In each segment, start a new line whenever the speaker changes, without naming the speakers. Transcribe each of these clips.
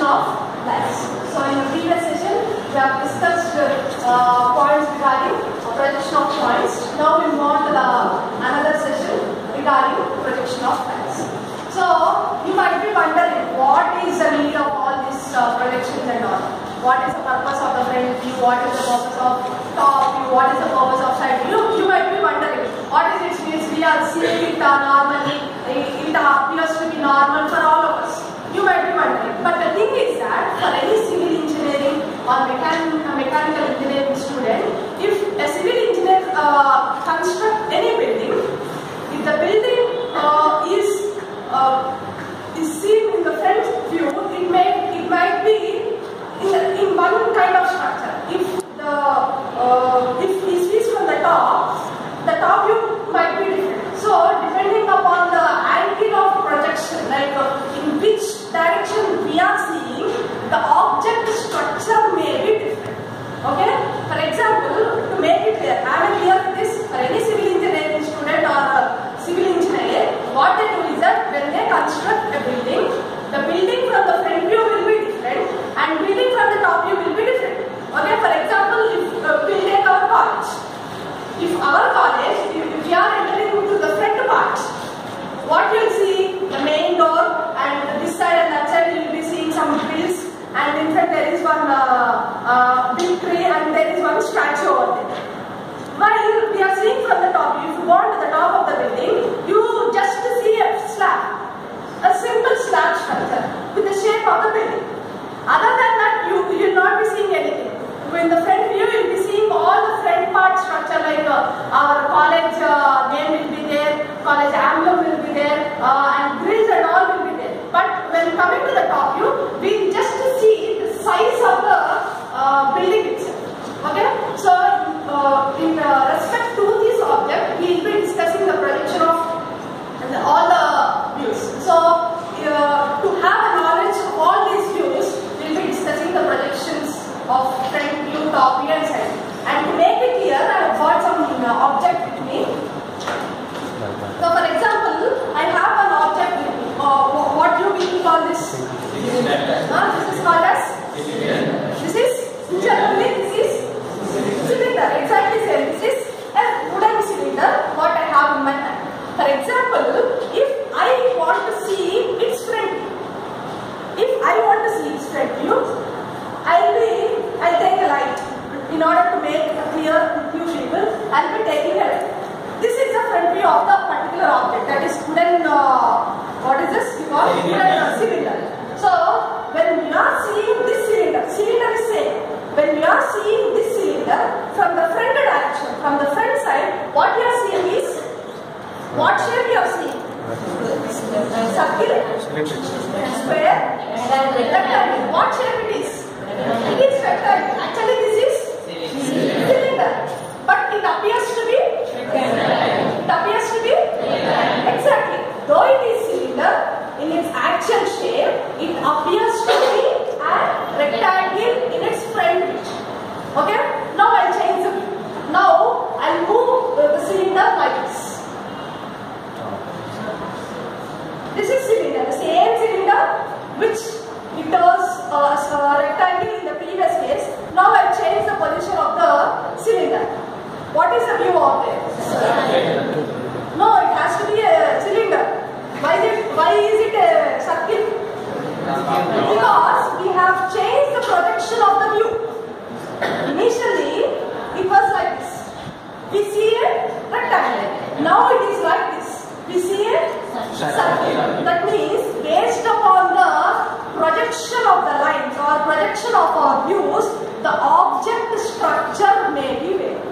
of lines. So in the previous session, we have discussed points regarding projection of points. Now we move on to another session regarding projection of lines. So you might be wondering, what is the need of all these projections and all? What is the purpose of the front view? What is the purpose of top view? What is the purpose of side view? You might be wondering, what is its means? We are seeing it normally. It appears to be normal for all of us. You might be wondering. But the thing is that for any civil engineering or mechanical engineering student, if a civil engineer construct any building, if the building is seen in the front view, it might be in one kind of structure. If it is from the top view might be different. So depending upon the angle of projection, like in which direction we are seeing, the object structure may be different. Okay? For example, to make it clear, I am clear with this for any civil engineering student or civil engineer, what they do is that when they construct a building, the building from the front view will be different and building from the top view will be different. Okay? For example, if we take our college. If our college, if we are entering into the front part, what you will see, the main door, and this side and that side you will be seeing some grills, and in front there is one big tree and there is one statue over there. While we are seeing from the top, if you go on to the top of the building, you just see a slab, a simple slab structure with the shape of the building. Other than that, you will not be seeing anything. In the front view, you will be seeing all the front part structure, like our college name will be there, college emblem will be there, and grills and all will be there. But when coming to the top view, we just see the size of the building itself. Okay? So, in respect to this object, we will be discussing the projection of all the views. So, to have a knowledge of all these views, we will be discussing the projections of front view, top view and side. And to make it clear, I have got some object with me. So for example, I have an object with me. What do we call this? This is called as? This is? Generally this is cylinder. Exactly same. This is a wooden cylinder what I have in my hand. For example, if I want to see its front view, I'll take a light. In order to make it clear to few people, I'll be taking a light. This is the front view of the particular object, that is wooden, what is this? We call it wooden cylinder. So, when we are seeing this cylinder is same. When we are seeing this cylinder from the front direction, from the front side, what we are seeing is, what shape you are seeing? Circle, square, rectangle. What shape it is? It is rectangle. Actually, this is cylinder, but it appears to be exactly. Though it is cylinder, in its actual shape, it appears to be a rectangle in its front view. Okay? Now I'll change the view. Now I'll move the cylinder like this. This is cylinder, the same cylinder which it was a rectangle in the previous case. Now I'll change the position of the cylinder. What is the view of it? No, it has to be a cylinder. Why is it a circle? Because we have changed the projection of the view. Initially, it was like this. We see a rectangle. Now it is like this. We see a circle. That means, based upon the projection of the lines or projection of our views, the object structure may be varied.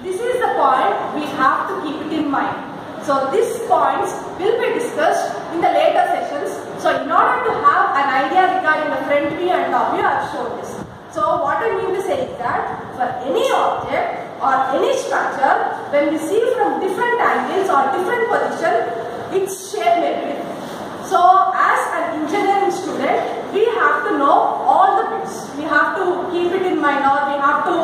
This is the point we have to keep it in mind. So these points will be discussed in the later sessions. So in order to have an idea regarding the front view and top view, I have shown this. So what I mean to say is that for any object or any structure, when we see from different angles or different position, its shape may be different. So as an engineering student, we have to know all the bits. We have to keep it in mind, or we have to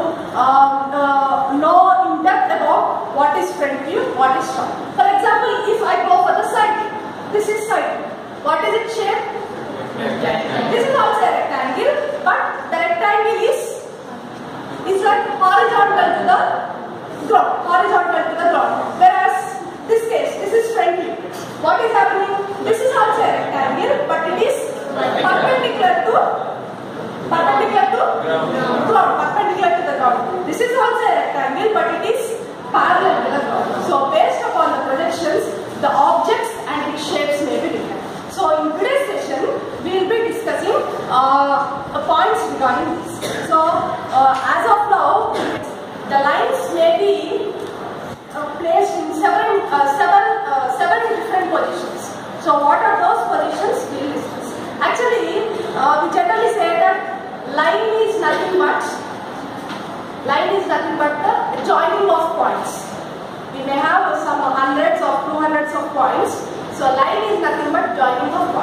know in depth about what is front view, what is top. For example, if I go for the side view, this is side view. What is its shape? This is also a rectangle, but the rectangle is like horizontal to the ground. Whereas this case, this is front view. What is happening? This is also a rectangle, but it is perpendicular to the ground. This is also a rectangle, but it is parallel to the ground. So based upon the projections, the objects and its shapes may be different. So in today's session, we will be discussing points regarding this. So as of now, the lines may be placed in seven different positions. So what are those positions? We will discuss. Actually, we generally say that line is nothing but the joining of points. We may have some hundreds or 200s of points. So line is nothing but joining of points.